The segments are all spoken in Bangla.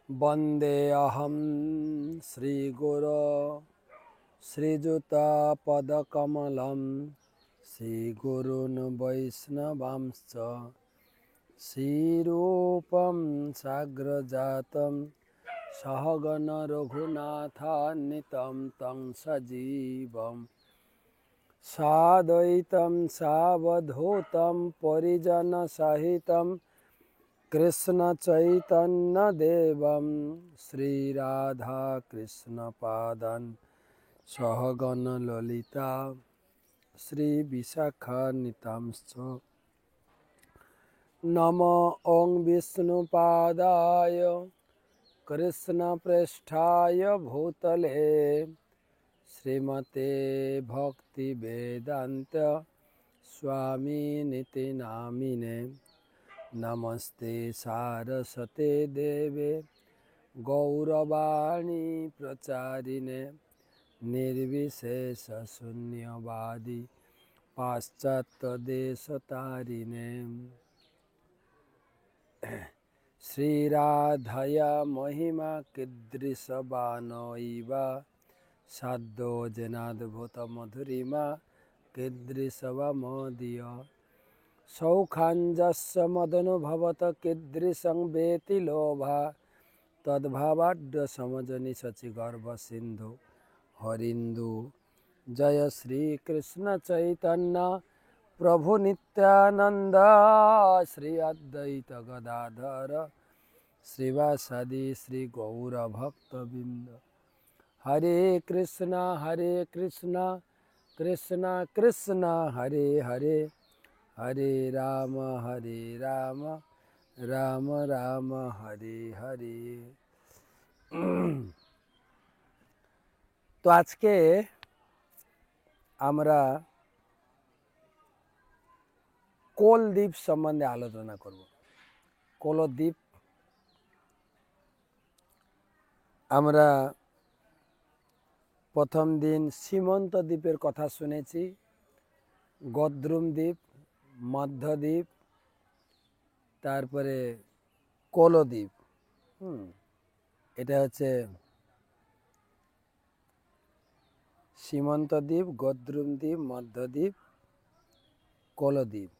वन्देऽहं श्रीगुरो श्रीयुतापदकमलं श्रीगुरून् वैष्णवांश्च श्रीरूपं साग्रजातं सहगण रघुनाथान्वितं तं सजीवं साद्वैतं सावधूतं परिजनसहितं कृष्ण चैतन्य देवं श्रीराधा कृष्ण पादं सहगण ललिता श्री विशाखान्वितांश्च नमो ओं विष्णुपादाय कृष्णप्रेष्ठाय भूतले श्रीमते भक्तिवेदान्त स्वामिनिति नामिने नमस्ते सारस्वते देवे गौरवाणी प्रचारिणे निर्विशेषशून्यवादी पाश्चात्यदेशतारिणे श्रीराधया महिमा कीदृशवानैव साधो जनाद्भुतमधुरिमा कीदृशवमोदीय सौखाञ्जस्य मदनुभवत कीदृशं वेति लोभा तद्भावाढ्य समजनि शचिगर्भसिन्धु हरिन्दु जय श्री कृष्ण चैतन्य प्रभु नित्यानंद श्री अद्वैत गदाधर श्रीवासादि श्री गौर भक्तबिंद हरे कृष्णा कृष्णा कृष्णा हरे हरे हरे राम राम राम हरे हरे। তো আজকে আমরা কোলদ্বীপ সম্বন্ধে আলোচনা করব। কোলদ্বীপ আমরা প্রথম দিন সীমন্ত দ্বীপের কথা শুনেছি, গদ্রুম দ্বীপ, মধ্যদ্বীপ, তারপরে কোলদ্বীপ। এটা হচ্ছে সীমন্ত দ্বীপ, গদ্রুম দ্বীপ, মধ্যদ্বীপ, কোলদ্বীপ।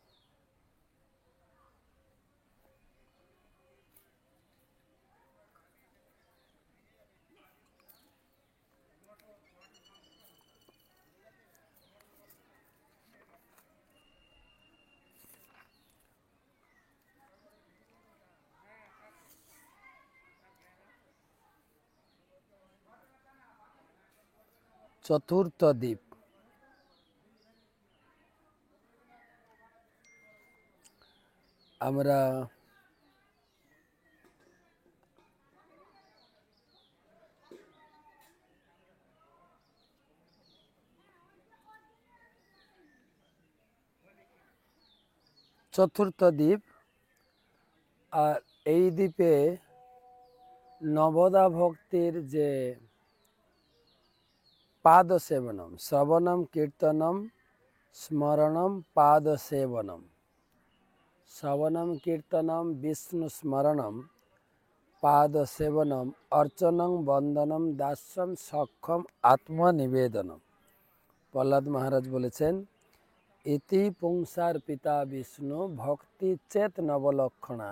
চতুর্থ দ্বীপ আমরা চতুর্থ দ্বীপ। আর এই দ্বীপে নবদা ভক্তির যে পাদ সেবনম, শ্রবণম কীর্তনম স্মরণম পাদ সেবনম, শ্রবণম কীর্তনম বিষ্ণু স্মরণম পাদ সেবনম অর্চনং বন্দনম দাস্যম সক্ষম আত্মনিবেদনম। প্রহ্লাদ মহারাজ বলেছেন, ইতি পুংসার পিতা বিষ্ণু ভক্তি চেত নবলক্ষণা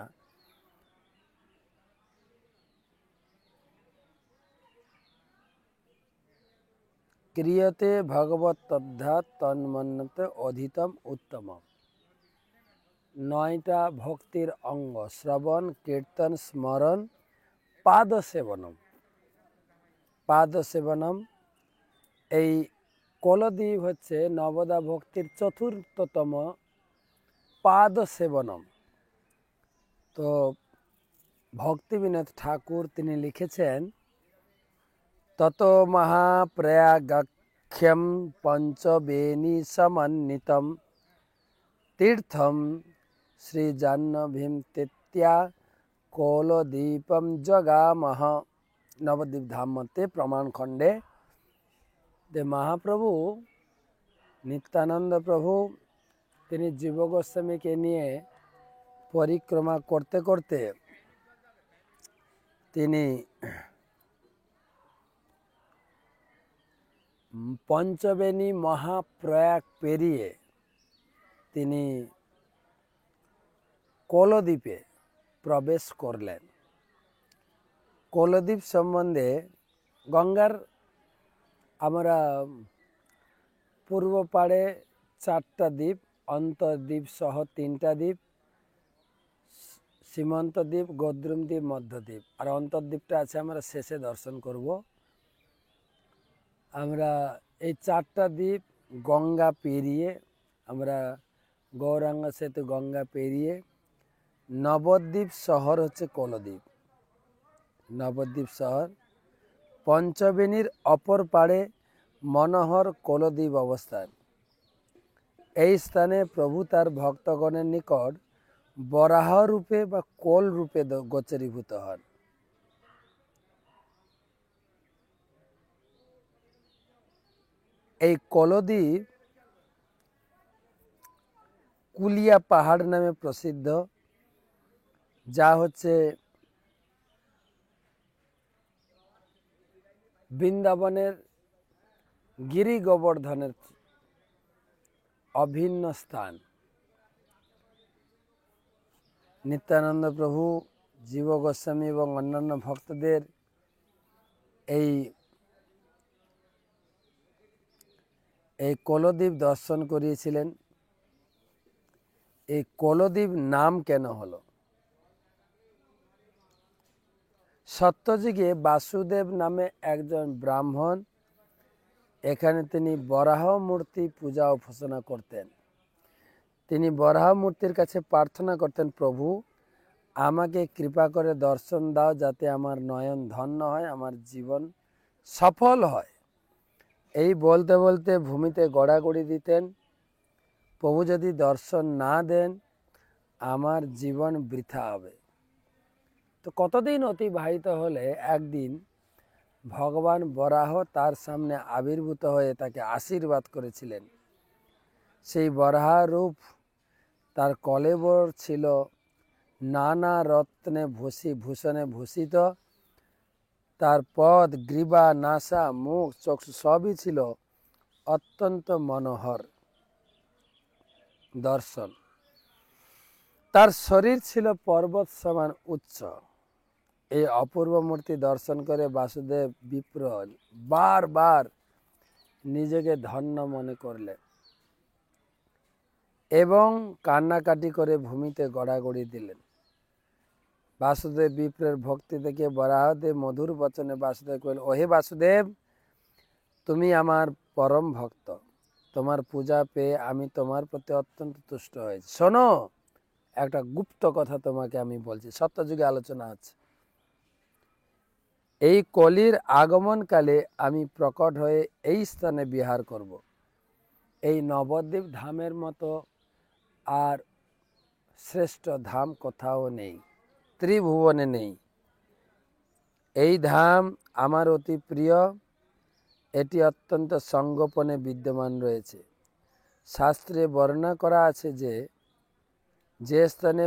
ক্রিয়তে ভগবত তদ্ধাত তন্মন্যতে অধিতম উত্তম। 9টা ভক্তির অঙ্গ: শ্রবণ, কীর্তন, স্মরণ, পাদ সেবনম। পাদ সেবনম, এই কোলদ্বীপ হচ্ছে নবদা ভক্তির চতুর্থতম পাদ সেবনম। তো ভক্তিবিনোদ ঠাকুর তিনি লিখেছেন, তত মহাপ্রয়াগাখ্যম পঞ্চবেনী সমন্বিতম তীর্থম শ্রীজাহ্নবীম তেত্যা কোলদ্বীপম জগামহ। নবদ্বীপ ধাম মতে প্রমাণ খণ্ডে মহাপ্রভু নিত্যানন্দ প্রভু তিনি জীব গোস্বামীকে নিয়ে পরিক্রমা করতে করতে তিনি পঞ্চবেনী মহাপ্রয়াগ পেরিয়ে তিনি কলদ্বীপে প্রবেশ করলেন। কলদ্বীপ সম্বন্ধে গঙ্গার আমরা পূর্ব পাড়ে 4টা দ্বীপ, অন্তর্দ্বীপ সহ 3টা দ্বীপ, সীমান্ত দ্বীপ, গদ্রুম দ্বীপ, মধ্যদ্বীপ, আর অন্তর্দ্বীপটা আছে আমরা শেষে দর্শন করব। আমরা এই 4টা দ্বীপ গঙ্গা পেরিয়ে, আমরা গৌরাঙ্গ সেতু গঙ্গা পেরিয়ে নবদ্বীপ শহর হচ্ছে কলদ্বীপ। নবদ্বীপ শহর পঞ্চবেণীর অপর পাড়ে মনোহর কলদ্বীপ অবস্থান। এই স্থানে প্রভু তার ভক্তগণের নিকট বরাহ রূপে বা কোল রূপে গোচরীভূত হন। এই কলদ্বীপ কুলিয়া পাহাড় নামে প্রসিদ্ধ, যা হচ্ছে বৃন্দাবনের গিরি গোবর্ধনের অভিন্ন স্থান। নিত্যানন্দ প্রভু, জীব গোস্বামী এবং অন্যান্য ভক্তদের এই কলদ্বীপ দর্শন করিয়েছিলেন। এই কলদ্বীপ নাম কেন হলো? সত্যযুগে বাসুদেব নামে একজন ব্রাহ্মণ এখানে তিনি বরাহ মূর্তি পূজা উপাসনা করতেন। তিনি বরাহ মূর্তির কাছে প্রার্থনা করতেন, প্রভু আমাকে কৃপা করে দর্শন দাও, যাতে আমার নয়ন ধন্য হয়, আমার জীবন সফল হয়। এই বলতে বলতে ভূমিতে গড়াগড়ি দিতেন, প্রভু যদি দর্শন না দেন আমার জীবন বৃথা হবে। তো কতদিন অতিবাহিত হলে একদিন ভগবান বরাহ তার সামনে আবির্ভূত হয়ে তাকে আশীর্বাদ করেছিলেন। সেই বরাহ রূপ তার কলেবর ছিল নানা রত্নে ভূষণে ভূষিত, তার পদ, গ্রীবা, নাসা, মুখ, চক্ষু সবই ছিল অত্যন্ত মনোহর দর্শন। তার শরীর ছিল পর্বত সমান উচ্চ। এই অপূর্ব মূর্তি দর্শন করে বাসুদেব বিপ্র বারবার নিজেকে ধন্য মনে করলেন এবং কান্নাকাটি করে ভূমিতে গড়াগড়ি দিলেন। বাসুদেব বিপ্রের ভক্তি দেখে বরাহদেব মধুর বচনে বাসুদেব কহিলেন, ওহে বাসুদেব, তুমি আমার পরম ভক্ত, তোমার পূজা পেয়ে আমি তোমার প্রতি অত্যন্ত তুষ্ট হয়েছি। শোনো, একটা গুপ্ত কথা তোমাকে আমি বলছি, সত্যযুগে আলোচনা আছে। এই কলির আগমনকালে আমি প্রকট হয়ে এই স্থানে বিহার করব। এই নবদ্বীপ ধামের মতো আর শ্রেষ্ঠ ধাম কোথাও নেই, ত্রিভুবনে নেই। এই ধাম আমার অতি প্রিয়। এটি অত্যন্ত সংগোপনে বিদ্যমান রয়েছে। শাস্ত্রে বর্ণনা করা আছে যে স্থানে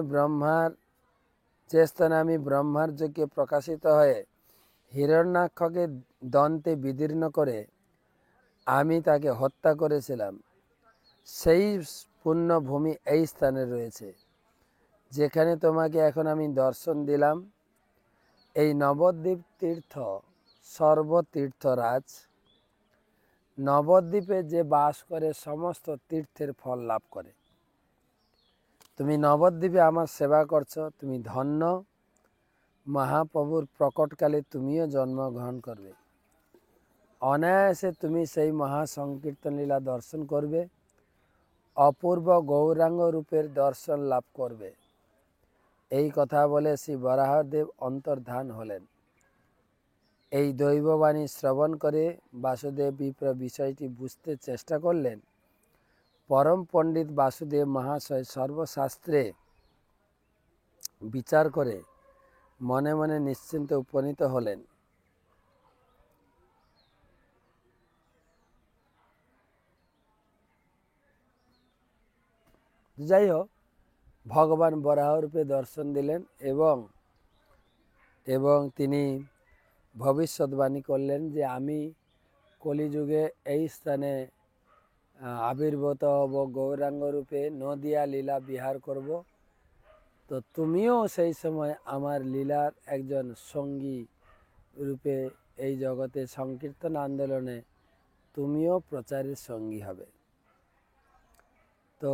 আমি ব্রহ্মার যজ্ঞে প্রকাশিত হয়ে হিরণ্যাক্ষকে দন্তে বিদীর্ণ করে আমি তাকে হত্যা করেছিলাম, সেই পুণ্যভূমি এই স্থানে রয়েছে, যেখানে তোমাকে এখন আমি দর্শন দিলাম। এই নবদ্বীপ তীর্থ সর্বতীর্থরাজ। নবদ্বীপে যে বাস করে সমস্ত তীর্থের ফল লাভ করে। তুমি নবদ্বীপে আমার সেবা করছো, তুমি ধন্য। মহাপ্রভুর প্রকটকালে তুমিও জন্মগ্রহণ করবে। অনায়াসে তুমি সেই মহাসংকীর্তন লীলা দর্শন করবে, অপূর্ব গৌরাঙ্গ রূপের দর্শন লাভ করবে। এই কথা বলে শ্রী বরাহদেব অন্তর্ধান হলেন। এই দৈববাণী শ্রবণ করে বাসুদেব বিপ্র বিষয়টি বুঝতে চেষ্টা করলেন। পরম পণ্ডিত বাসুদেব মহাশয় সর্বশাস্ত্রে বিচার করে মনে মনে নিশ্চিন্তে উপনীত হলেন। যাই হোক, ভগবান বরাহ রূপে দর্শন দিলেন এবং এবং তিনি ভবিষ্যৎবাণী করলেন যে আমি কলিযুগে এই স্থানে আবির্ভূত হব, গৌরাঙ্গ রূপে নদিয়া লীলা বিহার করব। তো তুমিও সেই সময় আমার লীলার একজন সঙ্গী রূপে এই জগতে সংকীর্তন আন্দোলনে তুমিও প্রচারের সঙ্গী হবে। তো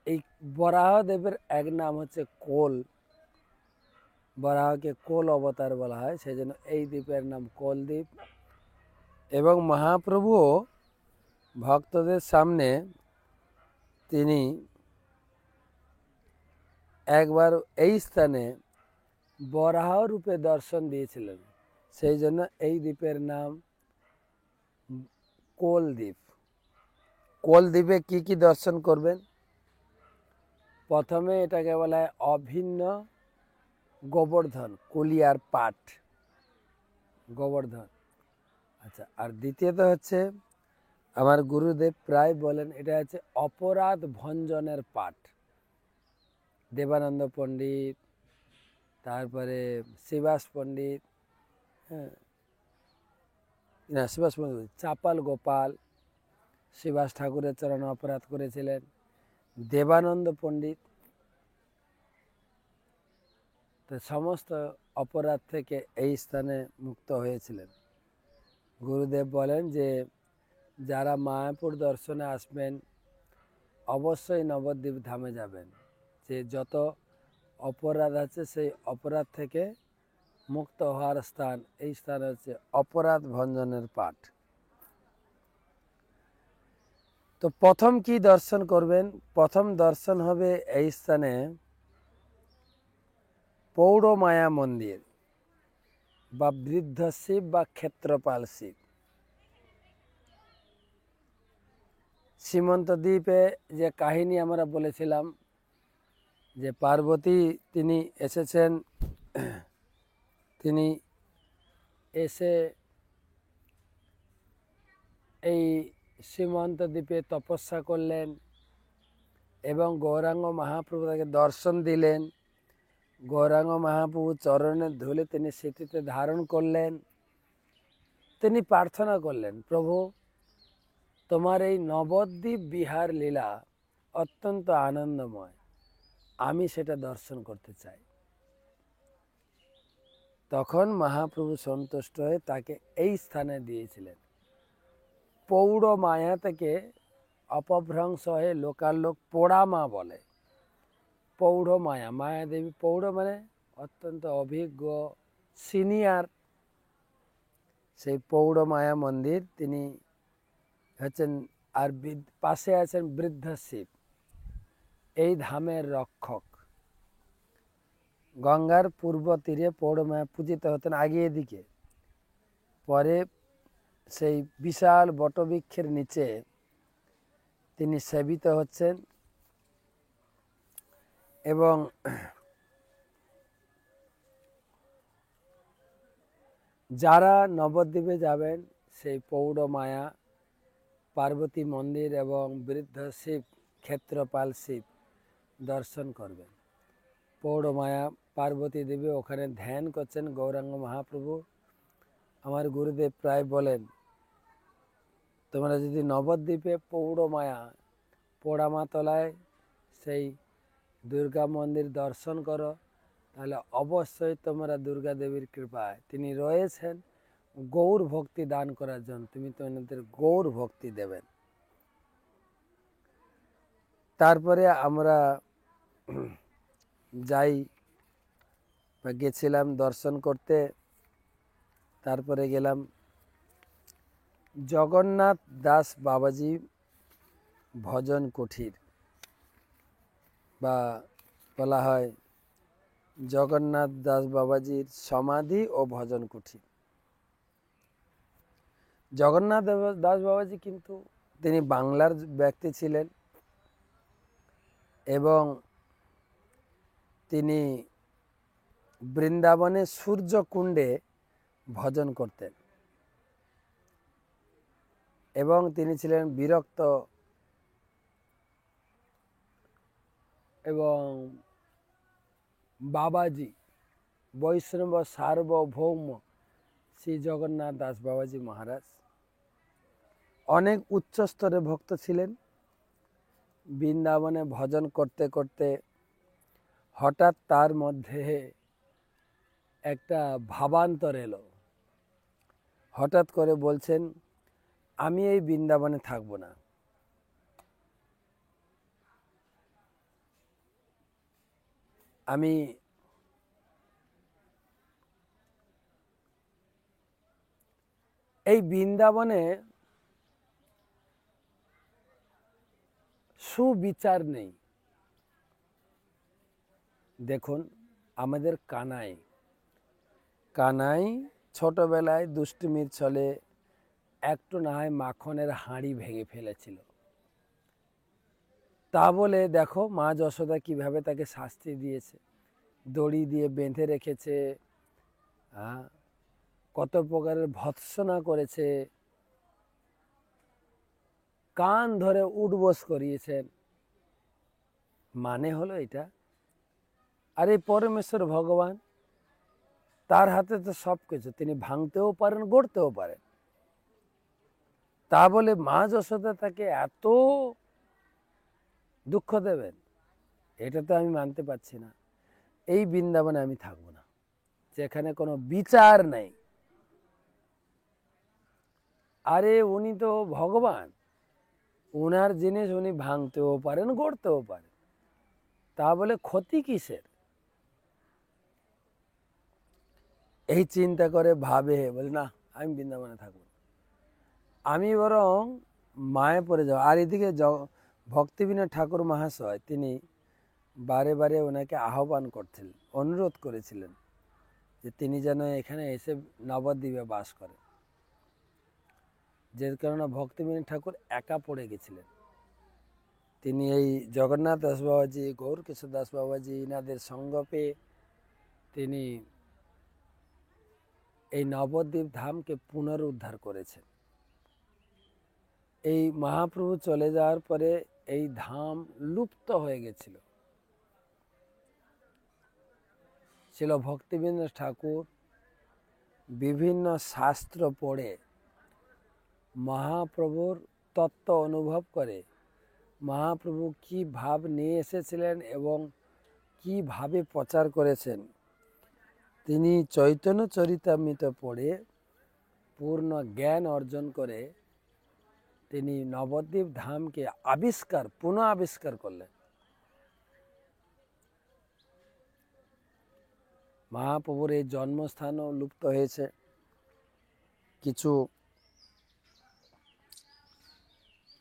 এই বরাহদেবের এক নাম হচ্ছে কোল, বরাহকে কোল অবতার বলা হয়, সেই জন্য এই দ্বীপের নাম কোল দ্বীপ। এবং মহাপ্রভুও ভক্তদের সামনে তিনি একবার এই স্থানে বরাহ রূপে দর্শন দিয়েছিলেন, সেই জন্য এই দ্বীপের নাম কোল দ্বীপ। কোল দ্বীপে কি কি দর্শন করবেন? প্রথমে এটাকে বলা হয় অভিন্ন গোবর্ধন, কুলিয়ার পাট, গোবর্ধন। আচ্ছা, আর দ্বিতীয়ত হচ্ছে আমার গুরুদেব প্রায় বলেন এটা হচ্ছে অপরাধ ভঞ্জনের পাঠ। দেবানন্দ পণ্ডিত, তারপরে শিবাস পণ্ডিত, হ্যাঁ না শিবাস পণ্ডিত, চাপাল গোপাল শিবাস ঠাকুরের চরণে অপরাধ করেছিলেন। দেবানন্দ পণ্ডিত তো সমস্ত অপরাধ থেকে এই স্থানে মুক্ত হয়েছিলেন। গুরুদেব বলেন যে যারা মায়াপুর দর্শনে আসবেন অবশ্যই নবদ্বীপ ধামে যাবেন, যে যত অপরাধ আছে সেই অপরাধ থেকে মুক্ত হওয়ার স্থান এই স্থান হচ্ছে অপরাধ ভঞ্জনের পাঠ। তো প্রথম কি দর্শন করবেন? প্রথম দর্শন হবে এই স্থানে পৌড় মায়া মন্দির বা বৃদ্ধ শিব বা ক্ষেত্রপাল শিব। সীমন্ত দ্বীপে যে কাহিনী আমরা বলেছিলাম যে পার্বতী তিনি এসেছেন, তিনি এসে এই সীমন্ত দ্বীপে তপস্যা করলেন এবং গৌরাঙ্গ মহাপ্রভু তাকে দর্শন দিলেন। গৌরাঙ্গ মহাপ্রভু চরণের ধুলে তিনি স্মৃতিতে ধারণ করলেন। তিনি প্রার্থনা করলেন, প্রভু তোমার এই নবদ্বীপ বিহার লীলা অত্যন্ত আনন্দময়, আমি সেটা দর্শন করতে চাই। তখন মহাপ্রভু সন্তুষ্ট হয়ে তাকে এই স্থানে দিয়েছিলেন। পৌড় মায়া থেকে অপভ্রংশ হয়ে লোকাল লোক পোড়া মা বলে। পৌড় মায়া, মায়া দেবী পৌড় মানে অত্যন্ত অভিজ্ঞ সিনিয়র। সেই পৌড় মায়া মন্দির তিনি হচ্ছেন, আর পাশে আছেন বৃদ্ধ শিব, এই ধামের রক্ষক। গঙ্গার পূর্ব তীরে পৌড় মায়া পূজিত হতেন আগে এদিকে, পরে সেই বিশাল বটবৃক্ষের নিচে তিনি সেবিত হচ্ছেন। এবং যারা নবদ্বীপে যাবেন সেই পৌড় মায়া, পার্বতী মন্দির এবং বৃদ্ধ শিব ক্ষেত্রপাল শিব দর্শন করবেন। পৌড় মায়া পার্বতী দেবী ওখানে ধ্যান করছেন গৌরাঙ্গ মহাপ্রভু। আমার গুরুদেব প্রায় বলেন, তোমরা যদি নবদ্বীপে পৌড় মায়া পোড়ামাতলায় সেই দুর্গা মন্দির দর্শন করো, তাহলে অবশ্যই তোমরা দুর্গা দেবীর কৃপায়, তিনি রয়েছেন গৌর ভক্তি দান করার জন্য, তুমি তোমাদের গৌর ভক্তি দেবেন। তারপরে আমরা যাই বা গেছিলাম দর্শন করতে। তারপরে গেলাম জগন্নাথ দাস বাবাজি ভজন কুঠির, বা বলা হয় জগন্নাথ দাস বাবাজির সমাধি ও ভজন কুঠির। জগন্নাথ দাস বাবাজি কিন্তু তিনি বাংলার ব্যক্তি ছিলেন এবং তিনি বৃন্দাবনে সূর্যকুণ্ডে ভজন করতেন এবং তিনি ছিলেন বিরক্ত এবং বাবাজি বৈষ্ণব সার্বভৌম শ্রী জগন্নাথ দাস বাবাজি মহারাজ অনেক উচ্চ স্তরে ভক্ত ছিলেন। বৃন্দাবনে ভজন করতে করতে হঠাৎ তার মধ্যে একটা ভাবান্তর এলো। হঠাৎ করে বলছেন, আমি এই বৃন্দাবনে থাকবো না, আমি এই বৃন্দাবনে সুবিচার নেই। দেখুন আমাদের কানাই ছোটবেলায় দুষ্টুমির ছলে একটু না হয় মাখনের হাঁড়ি ভেঙে ফেলেছিল। তা বলে দেখো মা যশোদা কিভাবে তাকে শাস্তি দিয়েছে, দড়ি দিয়ে বেঁধে রেখেছে, কত প্রকারের ভৎসনা করেছে, কান ধরে উঠবোস করিয়েছেন। মানে হলো এটা, আর এই পরমেশ্বর ভগবান, তার হাতে তো সব কিছু, তিনি ভাঙতেও পারেন, গড়তেও পারেন। তা বলে মা যশোদা তাকে এত দুঃখ দেবেন, এটা তো আমি মানতে পারছি না। এই বৃন্দাবনে আমি থাকবো না, যেখানে কোনো বিচার নেই। আরে উনি তো ভগবান, উনার জিনিস উনি ভাঙতেও পারেন, গড়তেও পারেন, তা বলে ক্ষতি কিসের? এই চিন্তা করে ভাবে, বলে না আমি বৃন্দাবনে থাকবো, আমি বরং মায়াপুরে যাব। আর এদিকে ভক্তিবিনোদ ঠাকুর মহাশয় তিনি বারে বারে ওনাকে আহ্বান করছিলেন, অনুরোধ করেছিলেন যে তিনি যেন এখানে এসে নবদ্বীপে বাস করেন। যে কারণে ভক্তিবিনোদ ঠাকুর একা পড়ে গেছিলেন। তিনি এই জগন্নাথ দাস বাবাজি, গৌরকিশোর দাস বাবাজি, ইনাদের সঙ্গ পেয়ে তিনি এই নবদ্বীপ ধামকে পুনরুদ্ধার করেছেন। এই মহাপ্রভু চলে যাওয়ার পরে এই ধাম লুপ্ত হয়ে গেছিল। ছিল ভক্তিবিনোদ ঠাকুর বিভিন্ন শাস্ত্র পড়ে মহাপ্রভুর তত্ত্ব অনুভব করে, মহাপ্রভু কি ভাব নিয়ে এসেছিলেন এবং কিভাবে প্রচার করেছেন, তিনি চৈতন্য চরিতামৃত পড়ে পূর্ণ জ্ঞান অর্জন করে তিনি নবদ্বীপ ধামকে পুনঃ আবিষ্কার করলেন। মহাপ্রভুর এই জন্মস্থানও লুপ্ত হয়েছে। কিছু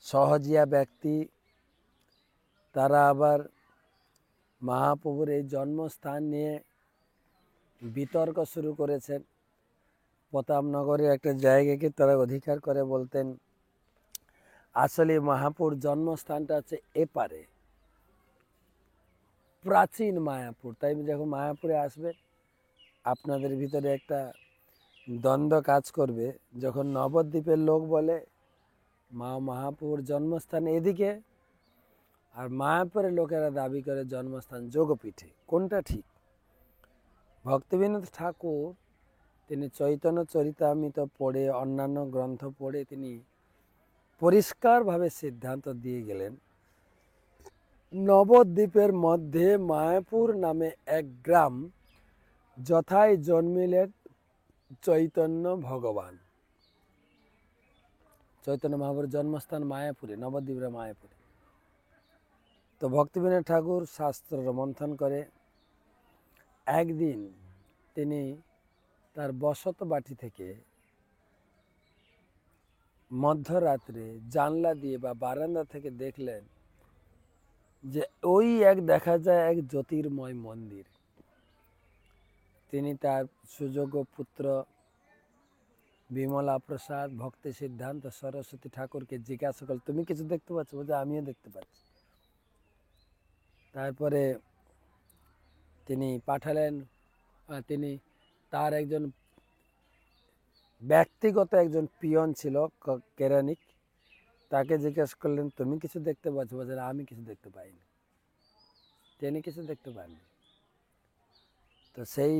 সহজিয়া ব্যক্তি তারা আবার মহাপ্রভুর এই জন্মস্থান নিয়ে বিতর্ক শুরু করেছেন। প্রতাপনগরের একটা জায়গাকে তারা অধিকার করে বলতেন আসলে মহাপ্রভুর জন্মস্থানটা হচ্ছে এপারে, প্রাচীন মায়াপুর। তাই যখন মায়াপুরে আসবে আপনাদের ভিতরে একটা দ্বন্দ্ব কাজ করবে, যখন নবদ্বীপের লোক বলে মহাপ্রভুর জন্মস্থান এদিকে, আর মায়াপুরের লোকেরা দাবি করে জন্মস্থান যোগপীঠে। কোনটা ঠিক? ভক্তিবিনোদ ঠাকুর তিনি চৈতন্য চরিতামৃত পড়ে, অন্যান্য গ্রন্থ পড়ে তিনি পরিষ্কারভাবে সিদ্ধান্ত দিয়ে গেলেন নবদ্বীপের মধ্যে মায়াপুর নামে এক গ্রাম, যথায় জন্মিলেন চৈতন্য ভগবান। চৈতন্য মহাপ্রভুর জন্মস্থান মায়াপুরে, নবদ্বীপের মায়াপুরে। তো ভক্তিবিনোদ ঠাকুর শাস্ত্র মন্থন করে একদিন তিনি তার বসত বাটি থেকে মধ্যরাত্রে জানলা দিয়ে বা বারান্দা থেকে দেখলেন যে ওই দেখা যায় এক জ্যোতির্ময় মন্দির। তিনি তার সুযোগ্য পুত্র বিমলা প্রসাদ ভক্তি সিদ্ধান্ত সরস্বতী ঠাকুরকে জিজ্ঞাসা করল, তুমি কিছু দেখতে পাচ্ছ? বলছে আমিও দেখতে পাচ্ছি। তারপরে তিনি পাঠালেন, তিনি তার একজন ব্যক্তিগত একজন পিয়ন ছিল কেরানিক, তাকে জিজ্ঞাসা করলেন তুমি কিছু দেখতে পাচ্ছ? বলছে আমি কিছু দেখতে পাইনি। তিনি কিছু দেখতে পাননি। তো সেই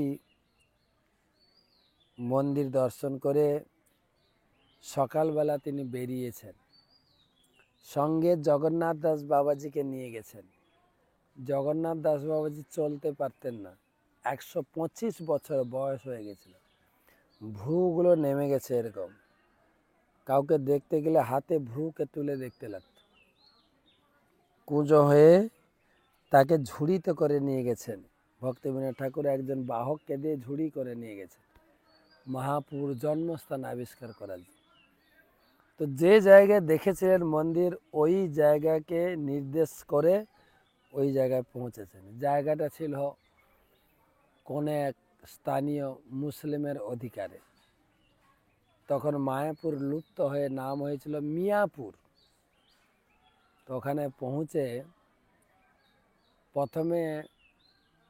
মন্দির দর্শন করে সকালবেলা তিনি বেরিয়েছেন, সঙ্গে জগন্নাথ দাস বাবাজিকে নিয়ে গেছেন। জগন্নাথ দাস বাবাজি চলতে পারতেন না, 125 বছর বয়স হয়ে গেছিল, ভ্রুগুলো নেমে গেছে এরকম, কাউকে দেখতে গেলে হাতে ভ্রুকে তুলে দেখতে লাগত। কুঁজো হয়ে তাকে ঝুড়িতে করে নিয়ে গেছেন, ভক্তিবিনোদ ঠাকুর একজন বাহককে দিয়ে ঝুড়ি করে নিয়ে গেছেন মহাপ্রভুর জন্মস্থান আবিষ্কার করার জন্য। তো যে জায়গায় দেখেছিলেন মন্দির, ওই জায়গাকে নির্দেশ করে ওই জায়গায় পৌঁছেছেন। জায়গাটা ছিল কোন এক স্থানীয় মুসলিমের অধিকারে। তখন মায়াপুর লুপ্ত হয়ে নাম হয়েছিল মিয়াপুর। তো ওখানে পৌঁছে প্রথমে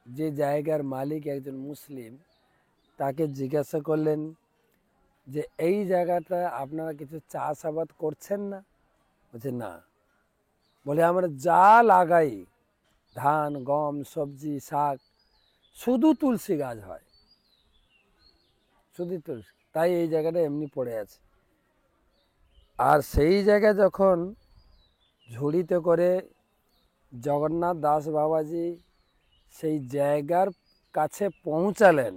যে জায়গার মালিক একজন মুসলিম, তাকে জিজ্ঞাসা করলেন যে এই জায়গাটা আপনারা কিছু চাষাবাদ করছেন না? বলছে না। বলে আমরা যা লাগাই, ধান, গম, সবজি, শাক, শুধু তুলসী গাছ হয়, শুধু তুলসী, তাই এই জায়গাটা এমনি পড়ে আছে। আর সেই জায়গায় যখন ঝুড়িতে করে জগন্নাথ দাস বাবাজি সেই জায়গার কাছে পৌঁছালেন,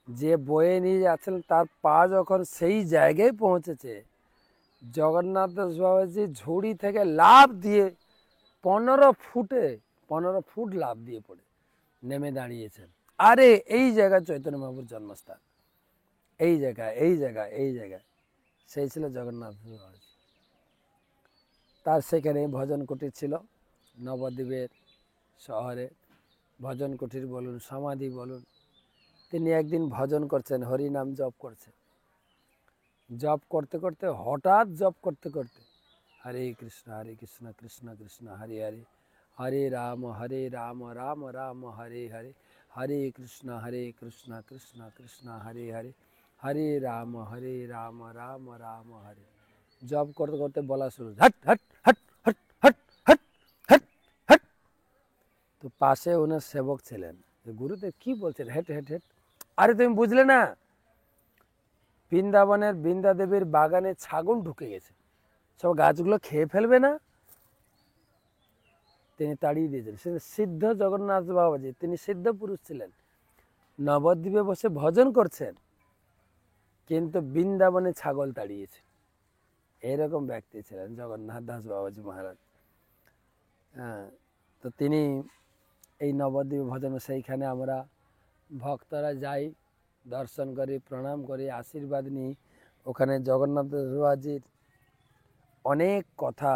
যে বয়ে নিয়ে যাচ্ছেন তার পা যখন সেই জায়গায় পৌঁছেছে, জগন্নাথ দাস বাবাজি ঝুড়ি থেকে লাফ দিয়ে 15 ফুট লাফ দিয়ে পড়ে নেমে দাঁড়িয়েছেন। আরে এই জায়গায় চৈতন্য মহাপ্রভুর জন্মস্থান, এই জায়গায়, এই জায়গায়, এই জায়গায়। সেই ছিল জগন্নাথ বাবাজি। তার সেখানে ভজন কুটির ছিল, নবদ্বীপের শহরে ভজন কুটির বলুন, সমাধি বলুন। তিনি একদিন ভজন করছেন, হরিনাম জপ করছেন। জপ করতে করতে হঠাৎ জপ করতে করতে হরে কৃষ্ণ কৃষ্ণ কৃষ্ণ হরে হরে, হরে রাম রাম রাম হরে হরে, হরে কৃষ্ণ কৃষ্ণ কৃষ্ণ হরে হরে, হরে রাম রাম রাম হরে। জপ করতে করতে বলা শুরু, hot hot hot hot hot hot hot hot. তো পাশে ওনার সেবক ছিলেন, গুরুদেব কি বলছেন হেট হেট হেট? আরে তুমি বুঝলে না, বৃন্দাবনের বৃন্দা দেবীর বাগানে ছাগল ঢুকে গেছে, সব গাছগুলো খেয়ে ফেলবে না? তিনি তাড়িয়ে দিয়েছেন। সে সিদ্ধ জগন্নাথ বাবাজি, তিনি সিদ্ধ পুরুষ ছিলেন, নবদ্বীপে বসে ভজন করছেন, কিন্তু বৃন্দাবনে ছাগল তাড়িয়েছে। এরকম ব্যক্তি ছিলেন জগন্নাথ দাস বাবাজি মহারাজ। হ্যাঁ, তো তিনি এই নবদ্বীপে ভজন, সেইখানে আমরা ভক্তরা যাই, দর্শন করি, প্রণাম করি, আশীর্বাদ নিই। ওখানে জগন্নাথ দাস বাবাজির অনেক কথা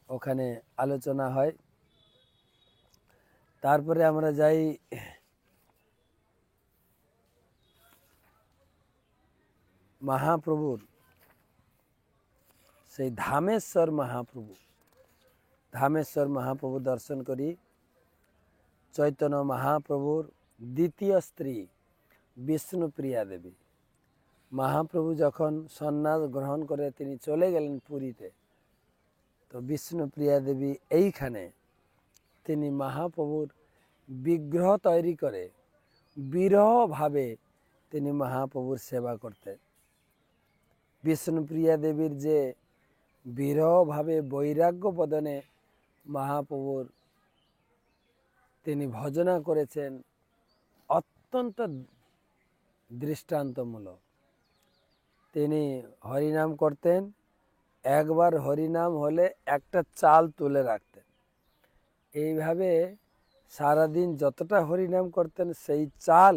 ওখানে আলোচনা হয়। তারপরে আমরা যাই মহাপ্রভুর সেই ধামেশ্বর মহাপ্রভু দর্শন করি। চৈতন্য মহাপ্রভুর দ্বিতীয় স্ত্রী বিষ্ণুপ্রিয়া দেবী, মহাপ্রভু যখন সন্ন্যাস গ্রহণ করে তিনি চলে গেলেন পুরীতে, তো বিষ্ণুপ্রিয়া দেবী এইখানে তিনি মহাপ্রভুর বিগ্রহ তৈরি করে বিরহভাবে তিনি মহাপ্রভুর সেবা করতেন। বিষ্ণুপ্রিয়া দেবীর যে বিরহভাবে বৈরাগ্য বদনে মহাপ্রভুর তিনি ভজনা করেছেন, অত্যন্ত দৃষ্টান্তমূলক। তিনি হরিনাম করতেন, একবার হরিনাম হলে একটা চাল তুলে রাখতেন। এইভাবে সারাদিন যতটা হরিনাম করতেন সেই চাল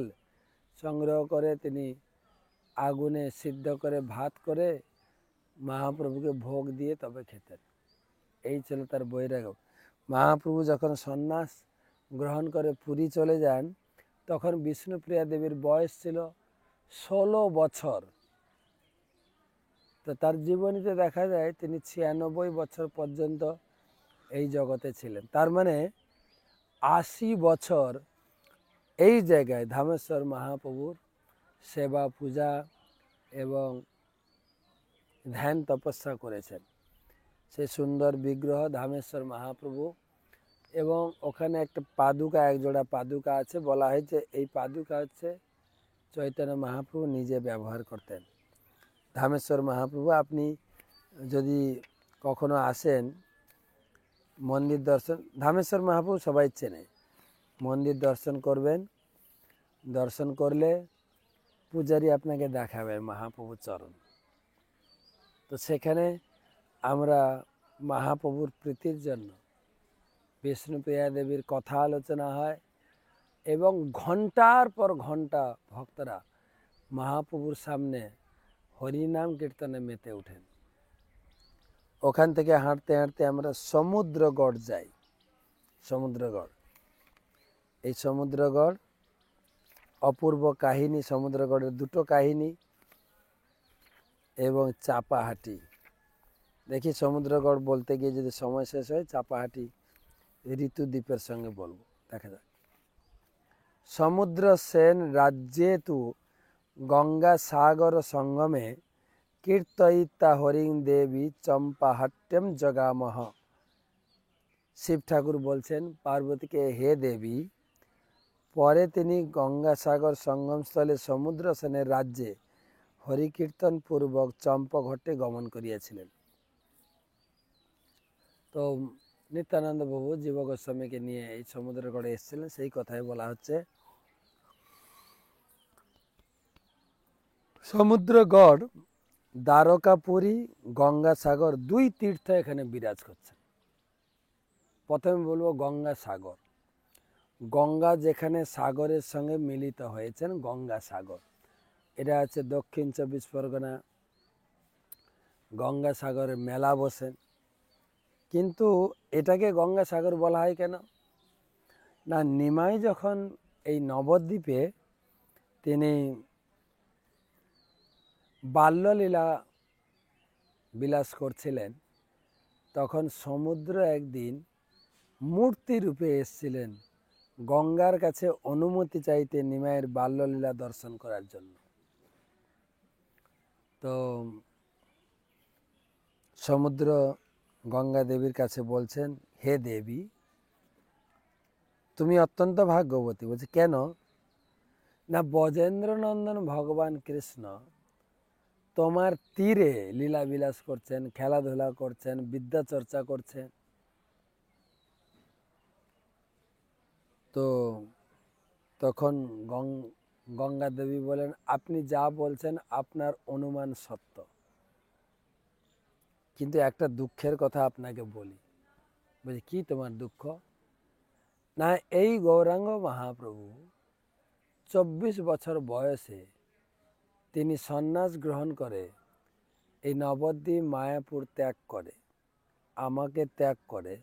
সংগ্রহ করে তিনি আগুনে সিদ্ধ করে ভাত করে মহাপ্রভুকে ভোগ দিয়ে তবে খেতেন। এই ছিল তার বৈরাগ্য। মহাপ্রভু যখন সন্ন্যাস গ্রহণ করে পুরী চলে যান, তখন বিষ্ণুপ্রিয়া দেবীর বয়স ছিল 16 বছর। তো তার জীবনীতে দেখা যায় তিনি 96 বছর পর্যন্ত এই জগতে ছিলেন। তার মানে 80 বছর এই জায়গায় ধামেশ্বর মহাপ্রভুর সেবা, পূজা এবং ধ্যান তপস্যা করেছেন। সে সুন্দর বিগ্রহ ধামেশ্বর মহাপ্রভু, এবং ওখানে একটা পাদুকা, একজোড়া পাদুকা আছে। বলা হয়েছে এই পাদুকা হচ্ছে চৈতন্য মহাপ্রভু নিজে ব্যবহার করতেন। ধামেশ্বর মহাপ্রভু, আপনি যদি কখনো আসেন মন্দির দর্শন, ধামেশ্বর মহাপ্রভু সবাই চেনে, মন্দির দর্শন করবেন, দর্শন করলে পূজারী আপনাকে দেখাবে মহাপ্রভুর চরণ। তো সেখানে আমরা মহাপ্রভুর প্রীতির জন্য বিষ্ণুপ্রিয়া দেবীর কথা আলোচনা হয় এবং ঘন্টার পর ঘন্টা ভক্তরা মহাপ্রভুর সামনে হরিনাম কীর্তনে মেতে ওঠেন। ওখান থেকে হাঁটতে হাঁটতে আমরা সমুদ্রগড় যাই। সমুদ্রগড়, এই সমুদ্রগড় অপূর্ব কাহিনী। সমুদ্রগড়ের দুটো কাহিনী এবং চাপাহাটি। দেখি সমুদ্রগড় বলতে গিয়ে যদি সময় শেষ হয়, চাপাহাটি ঋতুদ্বীপের সঙ্গে বলবো, দেখা যাক। সমুদ্র সেন রাজ্যে তু গঙ্গা সাগর সঙ্গমে কীর্তয়িতা হরিং দেবী চম্পাহাট্যম জগামহ। শিব ঠাকুর বলছেন পার্বতীকে, হে দেবী। পরে তিনি গঙ্গাসাগর সঙ্গমস্থলে সমুদ্র সেনের রাজ্যে হরিকীর্তন পূর্বক চম্পঘট্টে গমন করিয়াছিলেন। তো নিত্যানন্দ প্রভু জীব গোস্বামীকে নিয়ে এই সমুদ্রগড়ে এসেছিলেন, সেই কথাই বলা হচ্ছে। সমুদ্রগড়, দ্বারকাপুরী, গঙ্গাসাগর দুই তীর্থ এখানে বিরাজ করছে। প্রথমে বলবো গঙ্গাসাগর। গঙ্গা যেখানে সাগরের সঙ্গে মিলিত হয়েছেন, গঙ্গাসাগর, এটা হচ্ছে দক্ষিণ 24 পরগনা। গঙ্গাসাগরে মেলা বসেন, কিন্তু এটাকে গঙ্গাসাগর বলা হয় কেন না, নিমাই যখন এই নবদ্বীপে তিনি বাল্যলীলা বিলাস করছিলেন, তখন সমুদ্র একদিন মূর্তি রূপে এসেছিলেন গঙ্গার কাছে অনুমতি চাইতে নিমাইয়ের বাল্যলীলা দর্শন করার জন্য। তো সমুদ্র গঙ্গা দেবীর কাছে বলছেন, হে দেবী, তুমি অত্যন্ত ভাগ্যবতী। বলছে কেন না, ব্রজেন্দ্রনন্দন ভগবান কৃষ্ণ তোমার তীরে লীলা বিলাস করছেন, খেলাধুলা করছেন, বিদ্যা চর্চা করছেন। তো তখন গঙ্গা দেবী বলেন, আপনি যা বলছেন আপনার অনুমান সত্য, কিন্তু একটা দুঃখের কথা আপনাকে বলি। বলছি কি তোমার দুঃখ না, এই গৌরাঙ্গ মহাপ্রভু 24 বছর বয়সে তিনি সন্ন্যাস গ্রহণ করে এই নবদ্বীপ মায়াপুর ত্যাগ করে, আমাকে ত্যাগ করে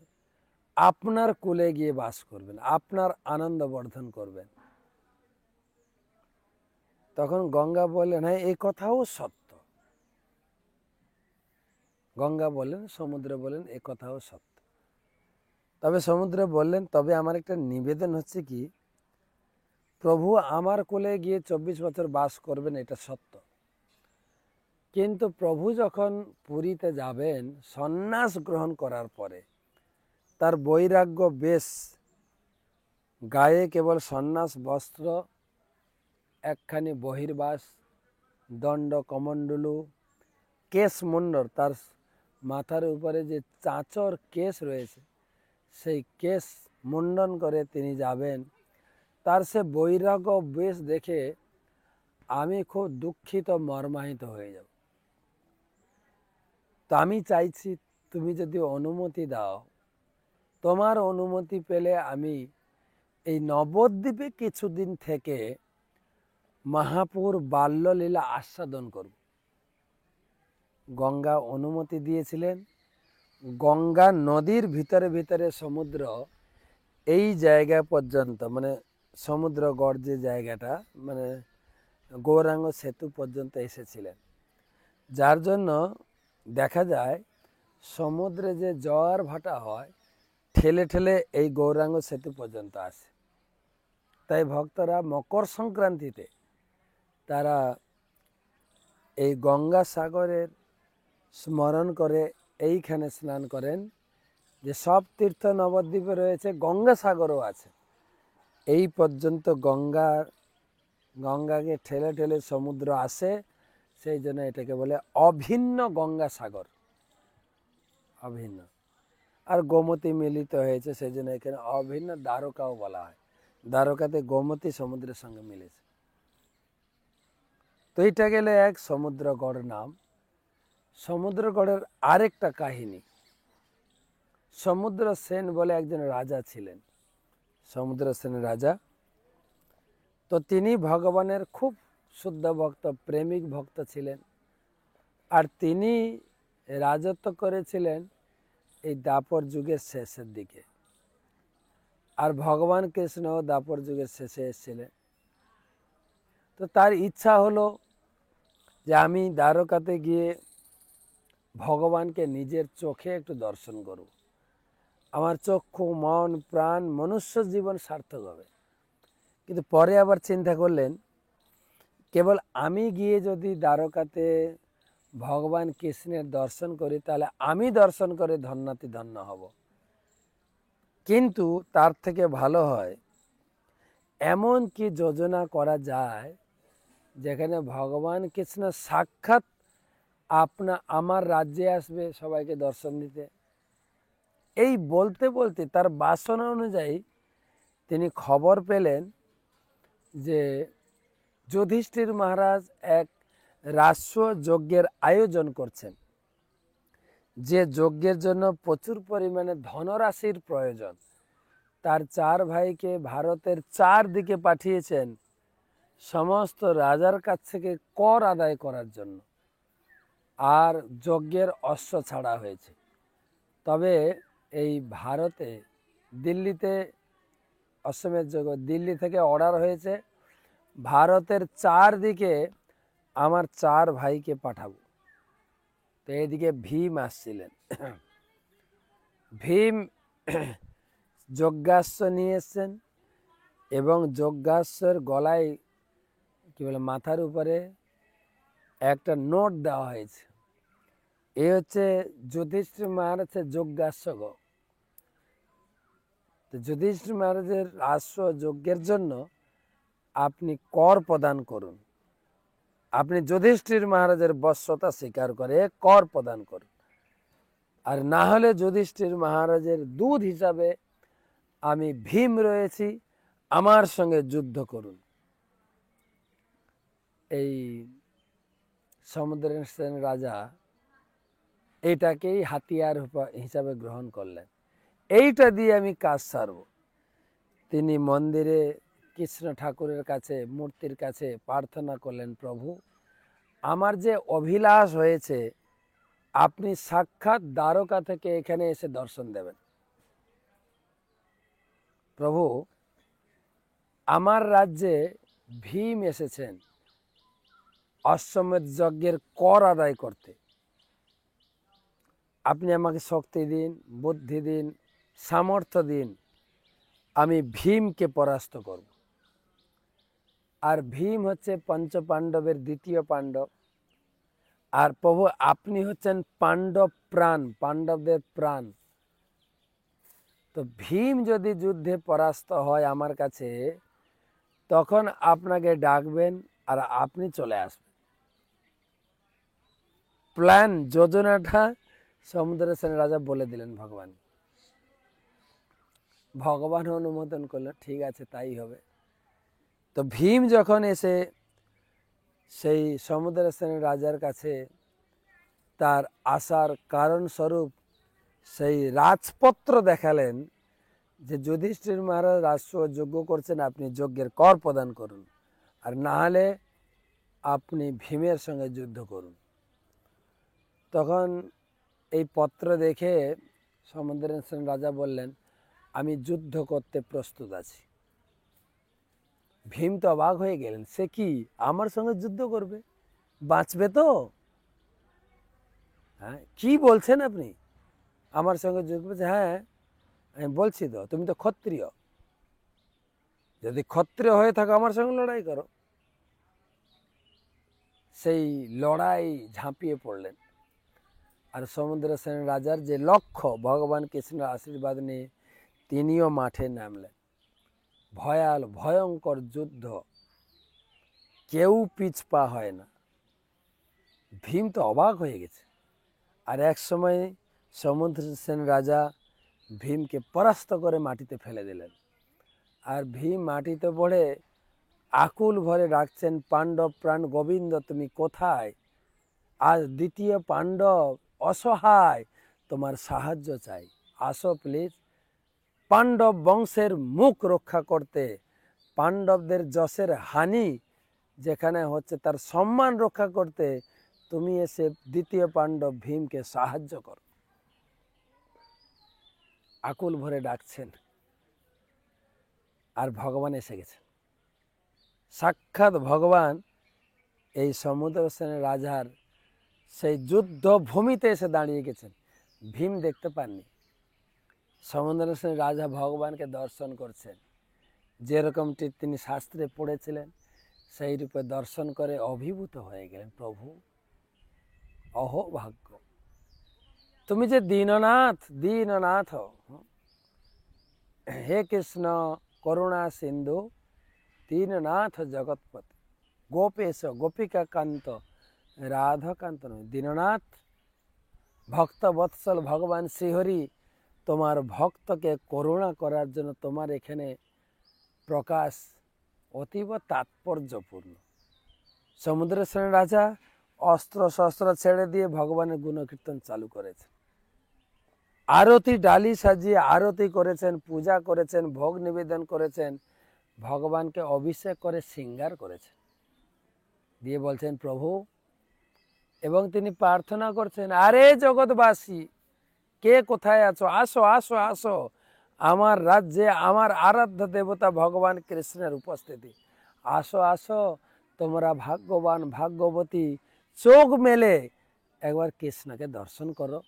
আপনার কুলে গিয়ে বাস করবেন, আপনার আনন্দ বর্ধন করবেন। তখন গঙ্গা বললেন, হ্যাঁ এই কথাও সত্য। গঙ্গা বললেন, সমুদ্র বললেন এ কথাও সত্য। তবে সমুদ্র বললেন, তবে আমার একটা নিবেদন হচ্ছে কি, প্রভু আমার কোলে গিয়ে 24 বছর বাস করবেন, এটা সত্য, কিন্তু প্রভু যখন পুরীতে যাবেন সন্ন্যাস গ্রহণ করার পরে তার বৈরাগ্য বেশ, গায়ে কেবল সন্ন্যাস বস্ত্র, একখানি বহির্বাস, দণ্ড কমণ্ডলু, কেশ মুন্ডর, তার মাথার উপরে যে চাঁচর কেশ রয়েছে সেই কেশ মুন্ডন করে তিনি যাবেন। তার সে বৈরাগ্য বেশ দেখে আমি খুব দুঃখিত, মর্মাহিত হয়ে যাব। তো আমি চাইছি তুমি যদি অনুমতি দাও, তোমার অনুমতি পেলে আমি এই নবদ্বীপে কিছুদিন থেকে মহাপুর বাল্যলীলা আস্বাদন করব। গঙ্গা অনুমতি দিয়েছিলেন। গঙ্গা নদীর ভিতরে ভিতরে সমুদ্র এই জায়গা পর্যন্ত, মানে সমুদ্রগড় যে জায়গাটা, মানে গৌরাঙ্গ সেতু পর্যন্ত এসেছিলেন, যার জন্য দেখা যায় সমুদ্রে যে জোয়ার ভাটা হয় ঠেলে ঠেলে এই গৌরাঙ্গ সেতু পর্যন্ত আসে। তাই ভক্তরা মকর সংক্রান্তিতে তারা এই গঙ্গা সাগরের স্মরণ করে এইখানে স্নান করেন। যে সব তীর্থ নবদ্বীপে রয়েছে, গঙ্গাসাগরও আছে, এই পর্যন্ত গঙ্গার গঙ্গাকে ঠেলে ঠেলে সমুদ্র আসে, সেই জন্য এটাকে বলে অভিন্ন গঙ্গাসাগর, অভিন্ন। আর গোমতী মিলিত হয়েছে, সেই জন্য এখানে অভিন্ন দ্বারকাও বলা হয়। দ্বারকাতে গোমতী সমুদ্রের সঙ্গে মিলেছে। তো এইটা গেলে এক সমুদ্রগড় নাম। সমুদ্রগড়ের আরেকটা কাহিনী, সমুদ্রসেন বলে একজন রাজা ছিলেন। সমুদ্রসেন রাজা, তো তিনি ভগবানের খুব শুদ্ধ ভক্ত, প্রেমিক ভক্ত ছিলেন। আর তিনি রাজত্ব করেছিলেন এই দাপর যুগের শেষের দিকে। আর ভগবান কৃষ্ণ দাপর যুগের শেষে এসেছিলেন। তো তার ইচ্ছা হলো যে আমি দ্বারকাতে গিয়ে ভগবানকে নিজের চোখে একটু দর্শন করব, আমার চক্ষু মন প্রাণ মনুষ্য জীবন সার্থক হবে। কিন্তু পরে আবার চিন্তা করলেন, কেবল আমি গিয়ে যদি দ্বারকাতে ভগবান কৃষ্ণের দর্শন করি, তাহলে আমি দর্শন করে ধন্যাতি ধন্য হব। কিন্তু তার থেকে ভালো হয় এমন কি যোজনা করা যায় যেখানে ভগবান কৃষ্ণ সাক্ষাৎ আমার রাজ্যে আসবে সবাইকে দর্শন দিতে। এই বলতে বলতে তার বাসনা অনুযায়ী তিনি খবর পেলেন যে যুধিষ্ঠির মহারাজ এক রাস্য যজ্ঞের আয়োজন করছেন, যে যজ্ঞের জন্য প্রচুর পরিমাণে ধনরাশির প্রয়োজন। তার 4 ভাইকে ভারতের 4 দিকে পাঠিয়েছেন সমস্ত রাজার কাছ থেকে কর আদায় করার জন্য। আর যজ্ঞের অশ্ব ছাড়া হয়েছে। তবে এই ভারতে দিল্লিতে অশ্বমেধ যজ্ঞ, দিল্লি থেকে অর্ডার হয়েছে ভারতের 4 দিকে আমার 4 ভাইকে পাঠাবো। তো এদিকে ভীম আসছিলেন। ভীম যজ্ঞাস্ত্র নিয়ে এসছেন এবং যজ্ঞাস্ত্রের গলায় কি বলে মাথার উপরে একটা নোট দেওয়া হয়েছে, এ হচ্ছে যুধিষ্ঠির মহারাজের যজ্ঞাস্ত্র। তো যুধিষ্ঠির মহারাজের রাষ্ট্র যজ্ঞের জন্য আপনি কর প্রদান করুন, আপনি যুধিষ্ঠির মহারাজের বশ্যতা স্বীকার করে কর প্রদান করুন, আর না হলে যুধিষ্ঠির মহারাজের দূত হিসাবে আমি ভীম রয়েছি, আমার সঙ্গে যুদ্ধ করুন। এই সমুদ্রের সেন রাজা এটাকেই হাতিয়ার হিসাবে গ্রহণ করলেন, এইটা দিয়ে আমি কাজ সারব। তিনি মন্দিরে কৃষ্ণ ঠাকুরের কাছে, মূর্তির কাছে প্রার্থনা করলেন, প্রভু আমার যে অভিলাষ হয়েছে আপনি সাক্ষাৎ দ্বারকা থেকে এখানে এসে দর্শন দেবেন। প্রভু আমার রাজ্যে ভীম এসেছেন অশ্বমেধ যজ্ঞের কর আদায় করতে, আপনি আমাকে শক্তি দিন, বুদ্ধি দিন, সামর্থ্য দিন, আমি ভীমকে পরাস্ত করব। আর ভীম হচ্ছে পঞ্চপাণ্ডবের দ্বিতীয় পাণ্ডব। আর প্রভু আপনি হচ্ছেন পাণ্ডব প্রাণ, পাণ্ডবদের প্রাণ। তো ভীম যদি যুদ্ধে পরাস্ত হয় আমার কাছে, তখন আপনাকে ডাকবেন আর আপনি চলে আসবেন। প্ল্যান, যোজনাটা সমুদ্রের সেন রাজা বলে দিলেন ভগবান। ভগবান অনুমোদন করলেন, ঠিক আছে তাই হবে। তো ভীম যখন এসে সেই সমুদ্রের সেন রাজার কাছে তার আসার কারণ স্বরূপ সেই রাজপত্র দেখালেন যে যুধিষ্ঠির মহারাজ রাষ্ট্র যজ্ঞ করছেন, আপনি যজ্ঞের কর প্রদান করুন, আর না হলে আপনি ভীমের সঙ্গে যুদ্ধ করুন। তখন এই পত্র দেখে সমুদ্রের সেন রাজা বললেন, আমি যুদ্ধ করতে প্রস্তুত আছি। ভীম তো অবাক হয়ে গেলেন, সে কি আমার সঙ্গে যুদ্ধ করবে, বাঁচবে তো? হ্যাঁ, কি বলছেন আপনি, আমার সঙ্গে যুদ্ধ করবে? হ্যাঁ আমি বলছি তো, তুমি তো ক্ষত্রিয়, যদি ক্ষত্রিয় হয়ে থাকো আমার সঙ্গে লড়াই করো। সেই লড়াই ঝাঁপিয়ে পড়লেন। আর সমুদ্র সেন রাজার যে লক্ষ্য ভগবান কৃষ্ণের আশীর্বাদ নিয়ে তিনিও মাঠে নামলেন। ভয়াল ভয়ঙ্কর যুদ্ধ, কেউ পিছপা হয় না। ভীম তো অবাক হয়ে গেছে। আর এক সময় সমুদ্রসেন রাজা ভীমকে পরাস্ত করে মাটিতে ফেলে দিলেন। আর ভীম মাটিতে পড়ে আকুল ভরে ডাকছেন, পাণ্ডব প্রাণ গোবিন্দ তুমি কোথায়? আজ দ্বিতীয় পাণ্ডব অসহায়, তোমার সাহায্য চাই, আসো প্লিজ। পাণ্ডব বংশের মুখ রক্ষা করতে, পাণ্ডবদের যশের হানি যেখানে হচ্ছে তার সম্মান রক্ষা করতে তুমি এসে দ্বিতীয় পাণ্ডব ভীমকে সাহায্য করো। আকুল ভরে ডাকছেন। আর ভগবান এসে গেছেন। সাক্ষাৎ ভগবান এই সমুদ্রসেনের রাজার সেই যুদ্ধ ভূমিতে এসে দাঁড়িয়ে গেছেন। ভীম দেখতে পাননি। সমুদ্রসেনের রাজা ভগবানকে দর্শন করছেন। যেরকমটি তিনি শাস্ত্রে পড়েছিলেন সেই রূপে দর্শন করে অভিভূত হয়ে গেলেন। প্রভু অহো ভাগ্য, তুমি যে দীননাথ, দীননাথ হে কৃষ্ণ করুণা সিন্ধু দীননাথ জগৎপতি গোপেশ গোপিকা কান্ত রাধাকান্ত নয়। দীননাথ ভক্ত বৎসল ভগবান শ্রীহরি তোমার ভক্তকে করুণা করার জন্য তোমার এখানে প্রকাশ অতীব তাৎপর্যপূর্ণ। সমুদ্রেশ্বরের রাজা অস্ত্র শস্ত্র ছেড়ে দিয়ে ভগবানের গুণকীর্তন চালু করেছে। আরতি ডালি সাজিয়ে আরতি করেছেন, পূজা করেছেন, ভোগ নিবেদন করেছেন, ভগবানকে অভিষেক করে শৃঙ্গার করেছেন। দিয়ে বলছেন প্রভু, এবং তিনি প্রার্থনা করছেন, আরে জগৎবাসী কে কোথায় আছো, আসো আসো আসো, আমার রাজ্যে আমার আরাধ্য দেবতা ভগবান কৃষ্ণের উপস্থিতি, আসো আসো, তোমরা ভাগ্যবান ভাগ্যবতী, চোখ মেলে একবার কৃষ্ণকে দর্শন করো।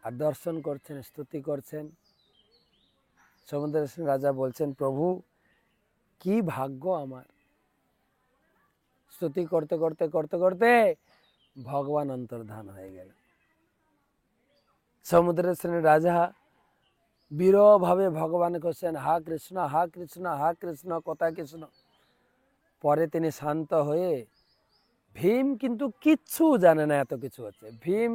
আর দর্শন করছেন, স্তুতি করছেন। সমুদ্রের রাজা বলছেন প্রভু কি ভাগ্য আমার। স্তুতি করতে করতে করতে করতে ভগবান অন্তর্ধান হয়ে গেল। সমুদ্রের শ্রেণীর রাজা বিরহভাবে ভগবান করছেন, হা কৃষ্ণ হা কৃষ্ণ হা কৃষ্ণ কথা কৃষ্ণ। পরে তিনি শান্ত হয়ে, ভীম কিন্তু কিচ্ছু জানে না এত কিছু হচ্ছে। ভীম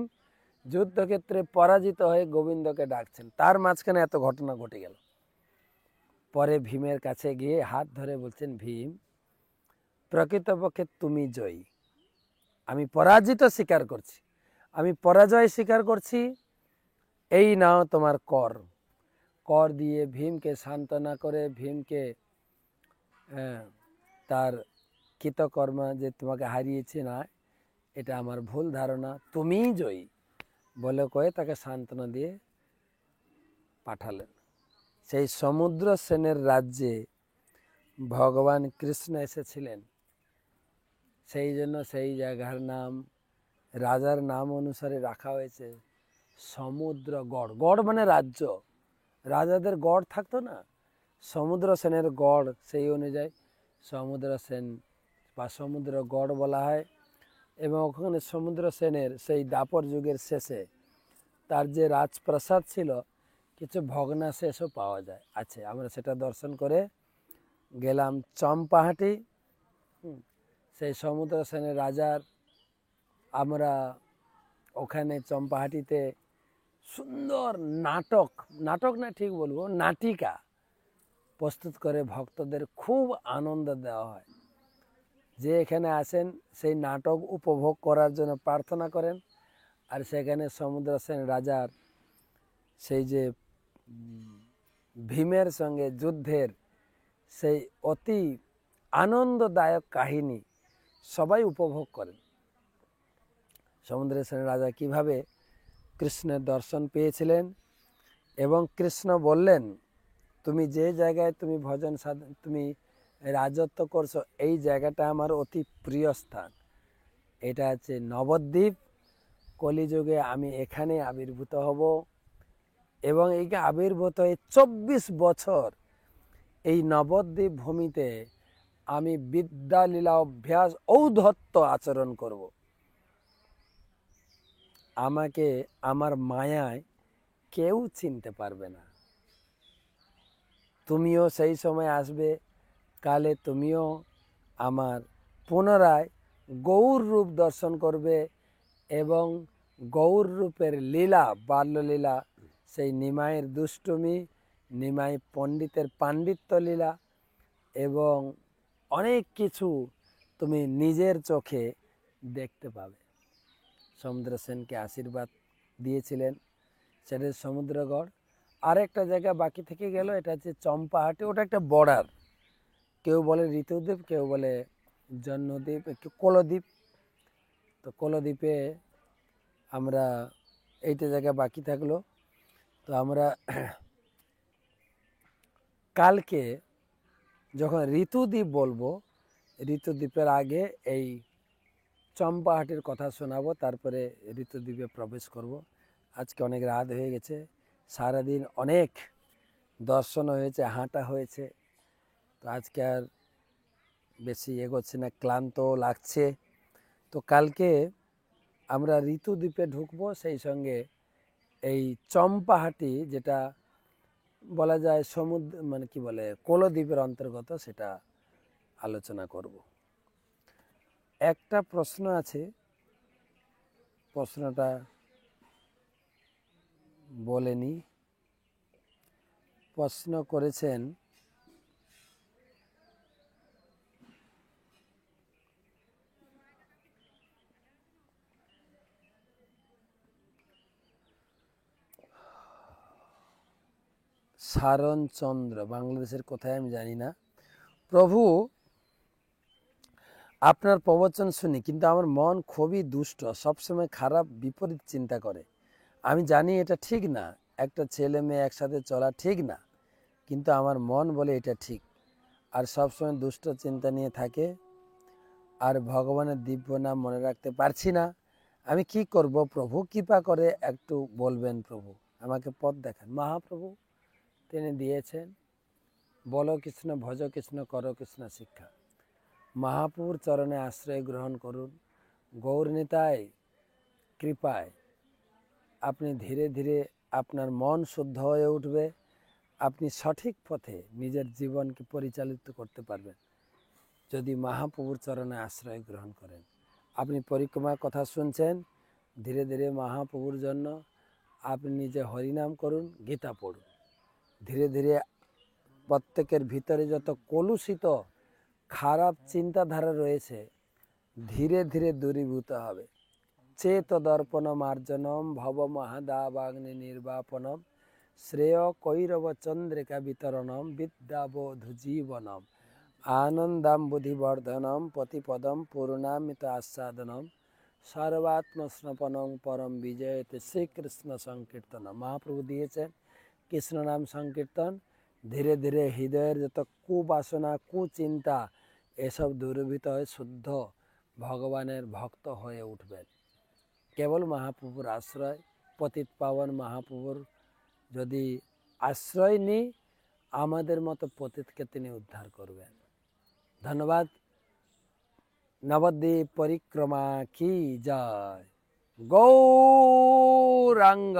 যুদ্ধক্ষেত্রে পরাজিত হয়ে গোবিন্দকে ডাকছেন, তার মাঝখানে এত ঘটনা ঘটে গেল। পরে ভীমের কাছে গিয়ে হাত ধরে বলছেন, ভীম প্রকৃতপক্ষে তুমি জয়ী, আমি পরাজিত স্বীকার করছি, আমি পরাজয় স্বীকার করছি, এই নাও তোমার কর। কর দিয়ে ভীমকে সান্ত্বনা করে ভীমকে তার কৃতকর্মা যে তোমাকে হারিয়েছি না, এটা আমার ভুল ধারণা, তুমিই জয়ী বলে কয়ে তাকে সান্ত্বনা দিয়ে পাঠালেন। সেই সমুদ্র সেনের রাজ্যে ভগবান কৃষ্ণ এসেছিলেন, সেই জন্য সেই জায়গার নাম রাজার নাম অনুসারে রাখা হয়েছে সমুদ্র গড়। গড় মানে রাজ্য, রাজাদের গড় থাকতো না, সমুদ্র সেনের গড়, সেই অনুযায়ী সমুদ্র সেন বা সমুদ্র গড় বলা হয়। এবং ওখানে সমুদ্র সেনের সেই দাপর যুগের শেষে তার যে রাজপ্রাসাদ ছিল কিছু ভগ্নাশেষও পাওয়া যায় আছে। আমরা সেটা দর্শন করে গেলাম চম্পাহাটি। সেই সমুদ্র সেনের রাজার আমরা ওখানে চম্পাহাটিতে সুন্দর নাটক, নাটক না ঠিক বলবো, নাটিকা প্রস্তুত করে ভক্তদের খুব আনন্দ দেওয়া হয়। যে এখানে আসেন সেই নাটক উপভোগ করার জন্য প্রার্থনা করেন। আর সেখানে সমুদ্র সেন রাজার সেই যে ভীমের সঙ্গে যুদ্ধের সেই অতি আনন্দদায়ক কাহিনী সবাই উপভোগ করেন। সমুদ্রের সেন রাজা কিভাবে কৃষ্ণের দর্শন পেয়েছিলেন এবং কৃষ্ণ বললেন, তুমি যে জায়গায় তুমি ভজন সাধন তুমি রাজত্ব করছো, এই জায়গাটা আমার অতি প্রিয় স্থান, এটা হচ্ছে নবদ্বীপ, কলিযুগে আমি এখানে আবির্ভূত হব। এবং এই আবির্ভূত হয়ে 24 বছর এই নবদ্বীপ ভূমিতে আমি বিদ্যালীলা অভ্যাস ঔদ্ধত্য আচরণ করব। আমাকে আমার মায়ায় কেউ চিনতে পারবে না। তুমিও সেই সময় আসবে, কালে তুমিও আমার পুনরায় গৌর রূপ দর্শন করবে এবং গৌর রূপের লীলা, বাল্যলীলা, সেই নিমাইয়ের দুষ্টুমি, নিমাই পণ্ডিতের পাণ্ডিত্য লীলা এবং অনেক কিছু তুমি নিজের চোখে দেখতে পাবে। সমুদ্র সেনকে আশীর্বাদ দিয়েছিলেন, সেটা সমুদ্রগড়। আরেকটা জায়গা বাকি থেকে গেল, এটা হচ্ছে চম্পাহাটি। ওটা একটা বর্ডার, কেউ বলে ঋতুদ্বীপ, কেউ বলে জন্মদ্বীপ, একটু কোলদ্বীপ। তো কোলদ্বীপে আমরা এইটা জায়গা বাকি থাকলো। তো আমরা কালকে যখন ঋতুদ্বীপ বলবো, ঋতুদ্বীপের আগে এই চম্পাহাটির কথা শোনাবো, তারপরে ঋতুদ্বীপে প্রবেশ করব। আজকে অনেক রাত হয়ে গেছে, সারাদিন অনেক দর্শন হয়েছে, হাঁটা হয়েছে। তো আজকে আর বেশি এগোচ্ছে না, ক্লান্ত লাগছে। তো কালকে আমরা ঋতুদ্বীপে ঢুকবো, সেই সঙ্গে এই চম্পাহাটি যেটা বলা যায় সমুদ্র মানে কি বলে কোলদ্বীপের অন্তর্গত, সেটা আলোচনা করব। একটা প্রশ্ন আছে, প্রশ্নটা বলেনি। প্রশ্ন করেছেন সারণ চন্দ্র, বাংলাদেশের কোথায় আমি জানি না। প্রভু, আপনার প্রবচন শুনি, কিন্তু আমার মন খুবই দুষ্ট, সবসময় খারাপ বিপরীত চিন্তা করে। আমি জানি এটা ঠিক না, একটা ছেলে মেয়ে একসাথে চলা ঠিক না, কিন্তু আমার মন বলে এটা ঠিক, আর সবসময় দুষ্ট চিন্তা নিয়ে থাকে, আর ভগবানের দিব্য নাম মনে রাখতে পারছি না। আমি কি করব প্রভু? কৃপা করে একটু বলবেন প্রভু, আমাকে পথ দেখান। মহাপ্রভু তিনি দিয়েছেন, বলো কৃষ্ণ, ভজ কৃষ্ণ, করো কৃষ্ণ শিক্ষা। মহাপ্রভুর চরণে আশ্রয় গ্রহণ করুন। গৌরনীতায় কৃপায় আপনি ধীরে ধীরে আপনার মন শুদ্ধ হয়ে উঠবে, আপনি সঠিক পথে নিজের জীবনকে পরিচালিত করতে পারবেন যদি মহাপ্রভুর চরণে আশ্রয় গ্রহণ করেন। আপনি পরিক্রমার কথা শুনছেন, ধীরে ধীরে মহাপ্রভুর জন্য আপনি নিজে হরিনাম করুন, গীতা পড়ুন। ধীরে ধীরে প্রত্যেকের ভিতরে যত কলুষিত খারাপ চিন্তাধারা রয়েছে, ধীরে ধীরে দূরীভূত হবে। চেত দর্পণ মার্জনম ভব মহাদাবাগ্নি নির্বাপনম শ্রেয় কৈরব চন্দ্রিকা বিতরণম বিদ্যাবোধ জীবনম আনন্দাম বুদ্ধিবর্ধনম পতিপদম পূর্ণামিত আস্বাদনম সর্বাত্মস্নপনম পরম বিজয়তে শ্রীকৃষ্ণ সংকীর্তন। মহাপ্রভু দিয়েছেন কৃষ্ণ নাম সংকীর্তন। ধীরে ধীরে হৃদয়ের যত কুবাসনা, কুচিন্তা, এসব দূরীভূত হয়ে শুদ্ধ ভগবানের ভক্ত হয়ে উঠবেন। কেবল মহাপ্রভুর আশ্রয়, পতিত পাবন মহাপ্রভুর যদি আশ্রয় নিই, আমাদের মতো পতিতকে তিনি উদ্ধার করবেন। ধন্যবাদ। নবদ্বীপ পরিক্রমা কি জয়। গৌরাঙ্গ।